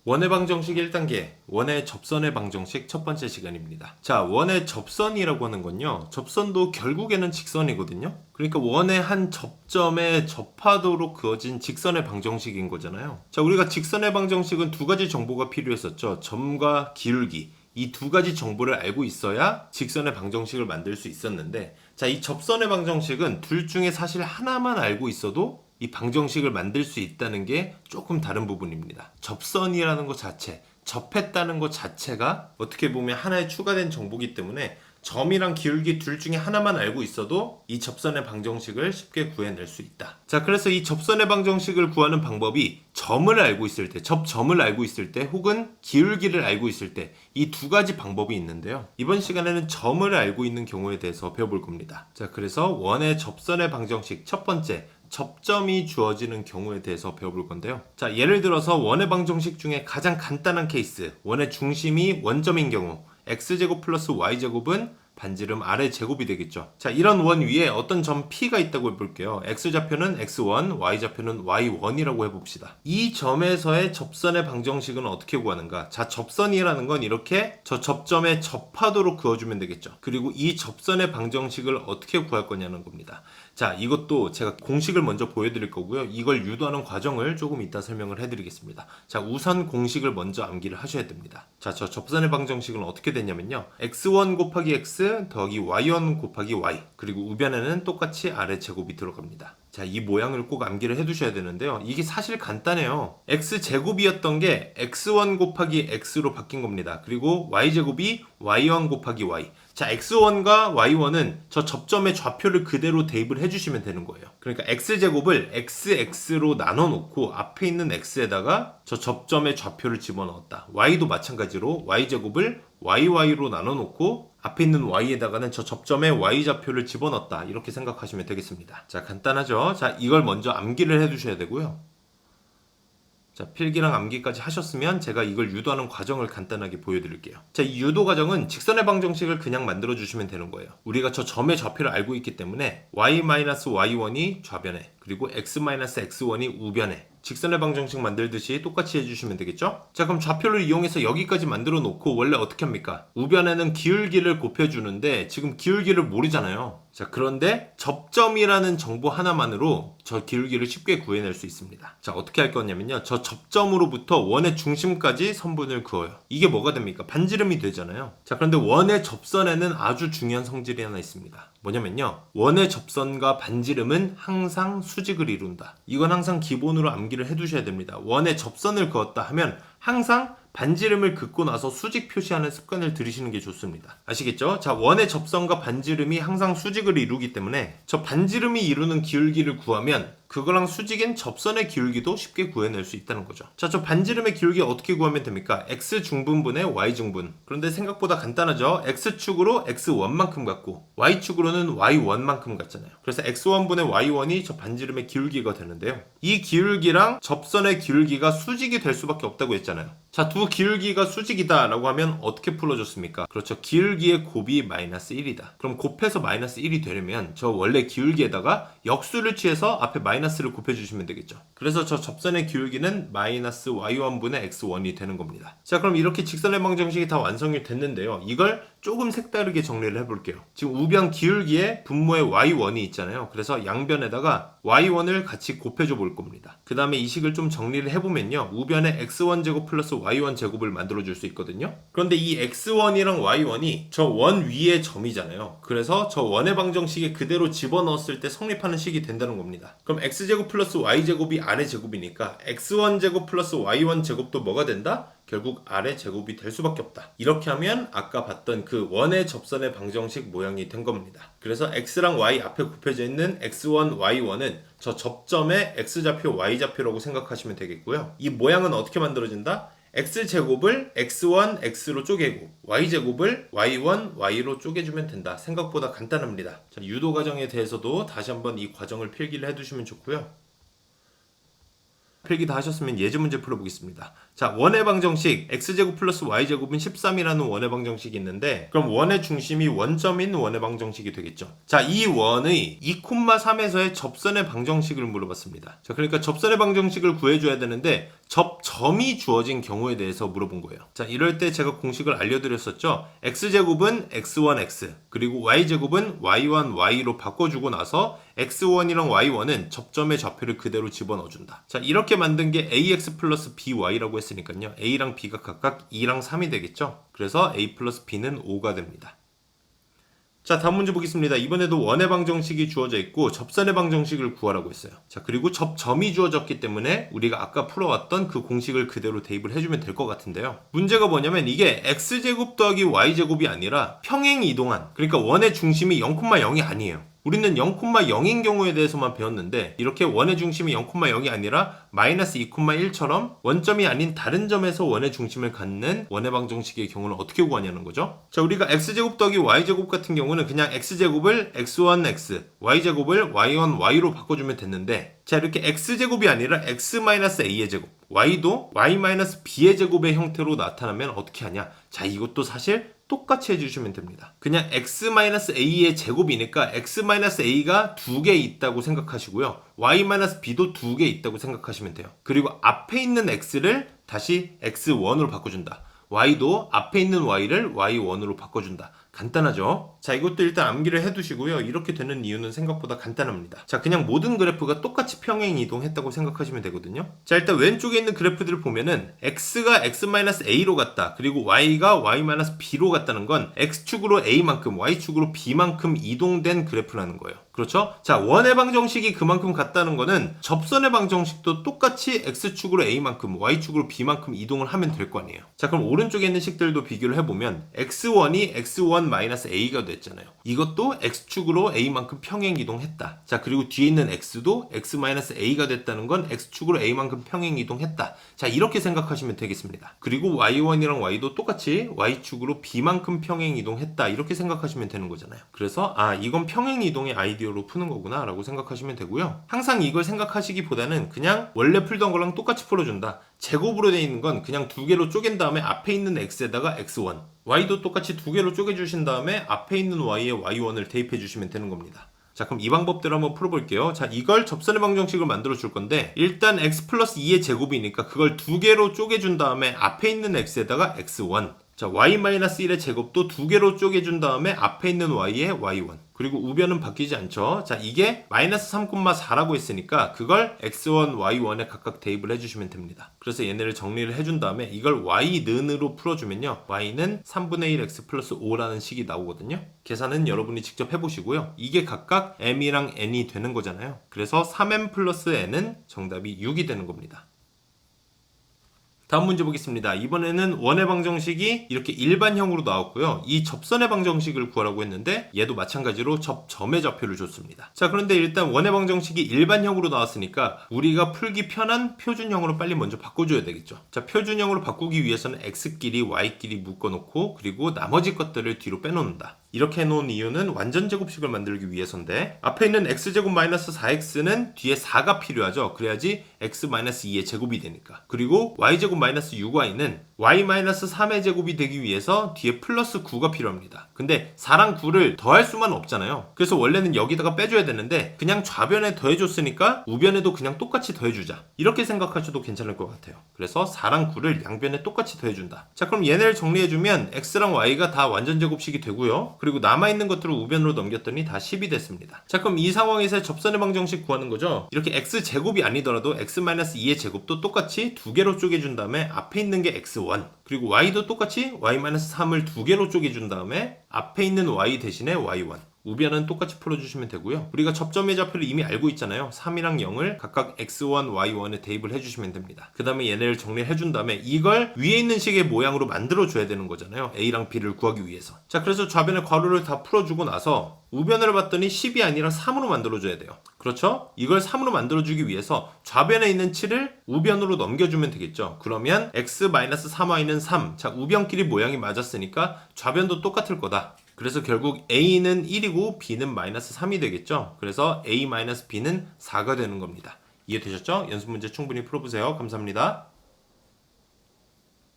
원의 방정식 1단계, 원의 접선의 방정식 첫 번째 시간입니다. 자, 원의 접선이라고 하는 건요, 접선도 결국에는 직선이거든요. 그러니까 원의 한 접점에 접하도록 그어진 직선의 방정식인 거잖아요. 자, 우리가 직선의 방정식은 두 가지 정보가 필요했었죠. 점과 기울기. 이 두 가지 정보를 알고 있어야 직선의 방정식을 만들 수 있었는데, 자, 이 접선의 방정식은 둘 중에 사실 하나만 알고 있어도 이 방정식을 만들 수 있다는 게 조금 다른 부분입니다. 접선이라는 것 자체, 접했다는 것 자체가 어떻게 보면 하나의 추가된 정보이기 때문에 점이랑 기울기 둘 중에 하나만 알고 있어도 이 접선의 방정식을 쉽게 구해낼 수 있다. 자, 그래서 이 접선의 방정식을 구하는 방법이 점을 알고 있을 때, 접점을 알고 있을 때, 혹은 기울기를 알고 있을 때, 이 두 가지 방법이 있는데요. 이번 시간에는 점을 알고 있는 경우에 대해서 배워볼 겁니다. 자, 그래서 원의 접선의 방정식 첫 번째, 접점이 주어지는 경우에 대해서 배워볼 건데요. 자, 예를 들어서 원의 방정식 중에 가장 간단한 케이스, 원의 중심이 원점인 경우 x제곱 플러스 y제곱은 반지름 아래 제곱이 되겠죠. 자, 이런 원 위에 어떤 점 P가 있다고 해볼게요. x좌표는 x1, y좌표는 y1이라고 해봅시다. 이 점에서의 접선의 방정식은 어떻게 구하는가? 자, 접선이라는 건 이렇게 저 접점에 접하도록 그어주면 되겠죠. 그리고 이 접선의 방정식을 어떻게 구할 거냐는 겁니다. 자, 이것도 제가 공식을 먼저 보여드릴 거고요. 이걸 유도하는 과정을 조금 이따 설명을 해드리겠습니다. 자, 우선 공식을 먼저 암기를 하셔야 됩니다. 자, 저 접선의 방정식은 어떻게 되냐면요. x1 곱하기 x 더하기 y1 곱하기 y, 그리고 우변에는 똑같이 아래 제곱이 들어갑니다. 자, 이 모양을 꼭 암기를 해두셔야 되는데요. 이게 사실 간단해요. x제곱이었던 게 x1 곱하기 x로 바뀐 겁니다. 그리고 y제곱이 y1 곱하기 y. 자, x1과 y1은 저 접점의 좌표를 그대로 대입을 해주시면 되는 거예요. 그러니까 x제곱을 xx로 나눠놓고 앞에 있는 x에다가 저 접점의 좌표를 집어넣었다. y도 마찬가지로 y제곱을yy로 나눠놓고 앞에 있는 y에다가는 저 접점의 y좌표를 집어넣었다. 이렇게 생각하시면 되겠습니다. 자, 간단하죠? 자, 이걸 먼저 암기를 해두셔야 되고요. 자, 필기랑 암기까지 하셨으면 제가 이걸 유도하는 과정을 간단하게 보여드릴게요. 자, 이 유도 과정은 직선의 방정식을 그냥 만들어 주시면 되는 거예요. 우리가 저 점의 좌표를 알고 있기 때문에 y-y1이 좌변에, 그리고 x-x1이 우변에 직선의 방정식 만들듯이 똑같이 해주시면 되겠죠? 자, 그럼 좌표를 이용해서 여기까지 만들어 놓고 원래 어떻게 합니까? 우변에는 기울기를 곱해주는데 지금 기울기를 모르잖아요. 자, 그런데 접점이라는 정보 하나만으로 저 기울기를 쉽게 구해낼 수 있습니다. 자, 어떻게 할 거냐면요. 저 접점으로부터 원의 중심까지 선분을 그어요. 이게 뭐가 됩니까? 반지름이 되잖아요. 자, 그런데 원의 접선에는 아주 중요한 성질이 하나 있습니다. 뭐냐면요. 원의 접선과 반지름은 항상 수직을 이룬다. 이건 항상 기본으로 암기를 해두셔야 됩니다. 원의 접선을 그었다 하면 항상 반지름을 긋고 나서 수직 표시하는 습관을 들이시는 게 좋습니다. 아시겠죠? 자, 원의 접선과 반지름이 항상 수직을 이루기 때문에 저 반지름이 이루는 기울기를 구하면 그거랑 수직인 접선의 기울기도 쉽게 구해낼 수 있다는 거죠. 자, 저 반지름의 기울기 어떻게 구하면 됩니까? x중분분의 y중분. 그런데 생각보다 간단하죠? x축으로 x1만큼 같고 y축으로는 y1만큼 같잖아요. 그래서 x1분의 y1이 저 반지름의 기울기가 되는데요. 이 기울기랑 접선의 기울기가 수직이 될 수밖에 없다고 했잖아요. 자, 두 기울기가 수직이다 라고 하면 어떻게 풀어줬습니까? 그렇죠. 기울기의 곱이 마이너스 1이다. 그럼 곱해서 마이너스 1이 되려면 저 원래 기울기에다가 역수를 취해서 앞에 마이너스를 곱해주시면 되겠죠. 그래서 저 접선의 기울기는 마이너스 y1분의 x1이 되는 겁니다. 자, 그럼 이렇게 직선의 방정식이 다 완성이 됐는데요. 이걸 조금 색다르게 정리를 해볼게요. 지금 우변 기울기에 분모의 y1이 있잖아요. 그래서 양변에다가 y1을 같이 곱해줘 볼 겁니다. 그 다음에 이 식을 좀 정리를 해보면요. 우변에 x1제곱 플러스 y1제곱을 만들어줄 수 있거든요. 그런데 이 x1이랑 y1이 저 원 위의 점이잖아요. 그래서 저 원의 방정식에 그대로 집어넣었을 때 성립하는 식이 된다는 겁니다. 그럼 x제곱 플러스 y제곱이 아래 제곱이니까 x1제곱 플러스 y1제곱도 뭐가 된다? 결국 아래 제곱이 될 수밖에 없다. 이렇게 하면 아까 봤던 그 원의 접선의 방정식 모양이 된 겁니다. 그래서 x랑 y 앞에 곱해져 있는 x1, y1은 저 접점의 x좌표, y좌표라고 생각하시면 되겠고요. 이 모양은 어떻게 만들어진다? x제곱을 x1, x로 쪼개고 y제곱을 y1, y로 쪼개주면 된다. 생각보다 간단합니다. 자, 유도 과정에 대해서도 다시 한번 이 과정을 필기를 해두시면 좋고요. 필기 다 하셨으면 예제 문제 풀어보겠습니다. 자, 원의 방정식 x제곱 플러스 y제곱은 13이라는 원의 방정식이 있는데 그럼 원의 중심이 원점인 원의 방정식이 되겠죠. 자, 이 원의 2,3에서의 접선의 방정식을 물어봤습니다. 자, 그러니까 접선의 방정식을 구해줘야 되는데 접점이 주어진 경우에 대해서 물어본 거예요. 자, 이럴 때 제가 공식을 알려드렸었죠. x제곱은 x1x 그리고 y제곱은 y1y로 바꿔주고 나서 x1이랑 y1은 접점의 좌표를 그대로 집어넣어준다. 자, 이렇게 만든 게 ax 플러스 by라고 했으니까요. a랑 b가 각각 2랑 3이 되겠죠. 그래서 a 플러스 b는 5가 됩니다. 자, 다음 문제 보겠습니다. 이번에도 원의 방정식이 주어져 있고 접선의 방정식을 구하라고 했어요. 자, 그리고 접점이 주어졌기 때문에 우리가 아까 풀어왔던 그 공식을 그대로 대입을 해주면 될 것 같은데요. 문제가 뭐냐면 이게 x제곱 더하기 y제곱이 아니라 평행 이동한, 그러니까 원의 중심이 0,0이 아니에요. 우리는 0,0인 경우에 대해서만 배웠는데 이렇게 원의 중심이 0,0이 아니라 마이너스 2,1처럼 원점이 아닌 다른 점에서 원의 중심을 갖는 원의 방정식의 경우는 어떻게 구하냐는 거죠. 자, 우리가 x제곱 더하기 y제곱 같은 경우는 그냥 x제곱을 x1x, y제곱을 y1y로 바꿔주면 됐는데 자, 이렇게 x제곱이 아니라 x-a의 제곱, y도 y-b의 제곱의 형태로 나타나면 어떻게 하냐. 자, 이것도 사실 똑같이 해주시면 됩니다. 그냥 x-a의 제곱이니까 x-a가 2개 있다고 생각하시고요. y-b도 2개 있다고 생각하시면 돼요. 그리고 앞에 있는 x를 다시 x1으로 바꿔준다. y도 앞에 있는 y를 y1으로 바꿔준다. 간단하죠? 자, 이것도 일단 암기를 해두시고요. 이렇게 되는 이유는 생각보다 간단합니다. 자, 그냥 모든 그래프가 똑같이 평행 이동했다고 생각하시면 되거든요. 자, 일단 왼쪽에 있는 그래프들을 보면은 x가 x-a로 갔다. 그리고 y가 y-b로 갔다는 건 x축으로 a만큼, y축으로 b만큼 이동된 그래프라는 거예요. 그렇죠? 자, 원의 방정식이 그만큼 같다는 거는 접선의 방정식도 똑같이 x축으로 a만큼, y축으로 b만큼 이동을 하면 될 거 아니에요. 자, 그럼 오른쪽에 있는 식들도 비교를 해보면 x1이 x1-a가 됐잖아요. 이것도 x축으로 a만큼 평행 이동했다. 자, 그리고 뒤에 있는 x도 x-a가 됐다는 건 x축으로 a만큼 평행 이동했다. 자, 이렇게 생각하시면 되겠습니다. 그리고 y1이랑 y도 똑같이 y축으로 b만큼 평행 이동했다. 이렇게 생각하시면 되는 거잖아요. 그래서 이건 평행 이동의 아이디어로 푸는 거구나 라고 생각하시면 되고요. 항상 이걸 생각하시기보다는 그냥 원래 풀던 거랑 똑같이 풀어준다. 제곱으로 되어 있는 건 그냥 2개로 쪼갠 다음에 앞에 있는 x에다가 x1, y도 똑같이 2개로 쪼개주신 다음에 앞에 있는 y에 y1을 대입해 주시면 되는 겁니다. 자, 그럼 이 방법대로 한번 풀어볼게요. 자, 이걸 접선의 방정식을 만들어 줄 건데 일단 x 플러스 2의 제곱이니까 그걸 2개로 쪼개준 다음에 앞에 있는 x에다가 x1, 자, y-1의 제곱도 2개로 쪼개준 다음에 앞에 있는 y에 y1, 그리고 우변은 바뀌지 않죠. 자, 이게 마이너스 3,4라고 했으니까 그걸 x1, y1에 각각 대입을 해주시면 됩니다. 그래서 얘네를 정리를 해준 다음에 이걸 y는으로 풀어주면요, y는 3분의 1 x 플러스 5라는 식이 나오거든요. 계산은 여러분이 직접 해보시고요. 이게 각각 m이랑 n이 되는 거잖아요. 그래서 3m 플러스 n은 정답이 6이 되는 겁니다. 다음 문제 보겠습니다. 이번에는 원의 방정식이 이렇게 일반형으로 나왔고요. 이 접선의 방정식을 구하라고 했는데 얘도 마찬가지로 접점의 좌표를 줬습니다. 자, 그런데 일단 원의 방정식이 일반형으로 나왔으니까 우리가 풀기 편한 표준형으로 빨리 먼저 바꿔줘야 되겠죠. 자, 표준형으로 바꾸기 위해서는 x끼리 y끼리 묶어놓고 그리고 나머지 것들을 뒤로 빼놓는다. 이렇게 해놓은 이유는 완전 제곱식을 만들기 위해서인데 앞에 있는 x제곱 마이너스 4x는 뒤에 4가 필요하죠. 그래야지 x-2의 제곱이 되니까. 그리고 y제곱 마이너스 6y는 y-3의 제곱이 되기 위해서 뒤에 플러스 9가 필요합니다. 근데 4랑 9를 더할 수만 없잖아요. 그래서 원래는 여기다가 빼줘야 되는데 그냥 좌변에 더해줬으니까 우변에도 그냥 똑같이 더해주자. 이렇게 생각하셔도 괜찮을 것 같아요. 그래서 4랑 9를 양변에 똑같이 더해준다. 자, 그럼 얘네를 정리해주면 x랑 y가 다 완전 제곱식이 되고요. 그리고 남아있는 것들을 우변으로 넘겼더니 다 10이 됐습니다. 자, 그럼 이 상황에서 접선의 방정식 구하는 거죠. 이렇게 x제곱이 아니더라도 x-2의 제곱도 똑같이 2개로 쪼개준 다음에 앞에 있는 게 x1, 그리고 y도 똑같이 y-3을 2개로 쪼개준 다음에 앞에 있는 y 대신에 y1, 우변은 똑같이 풀어주시면 되고요. 우리가 접점의 좌표를 이미 알고 있잖아요. 3이랑 0을 각각 x1, y1에 대입을 해주시면 됩니다. 그 다음에 얘네를 정리해준 다음에 이걸 위에 있는 식의 모양으로 만들어줘야 되는 거잖아요. a랑 b를 구하기 위해서. 자, 그래서 좌변의 괄호를 다 풀어주고 나서 우변을 봤더니 10이 아니라 3으로 만들어줘야 돼요. 그렇죠? 이걸 3으로 만들어주기 위해서 좌변에 있는 7을 우변으로 넘겨주면 되겠죠. 그러면 x-3y는 3. 자, 우변끼리 모양이 맞았으니까 좌변도 똑같을 거다. 그래서 결국 a는 1이고 b는 마이너스 3이 되겠죠. 그래서 a-b는 4가 되는 겁니다. 이해되셨죠? 연습 문제 충분히 풀어보세요. 감사합니다.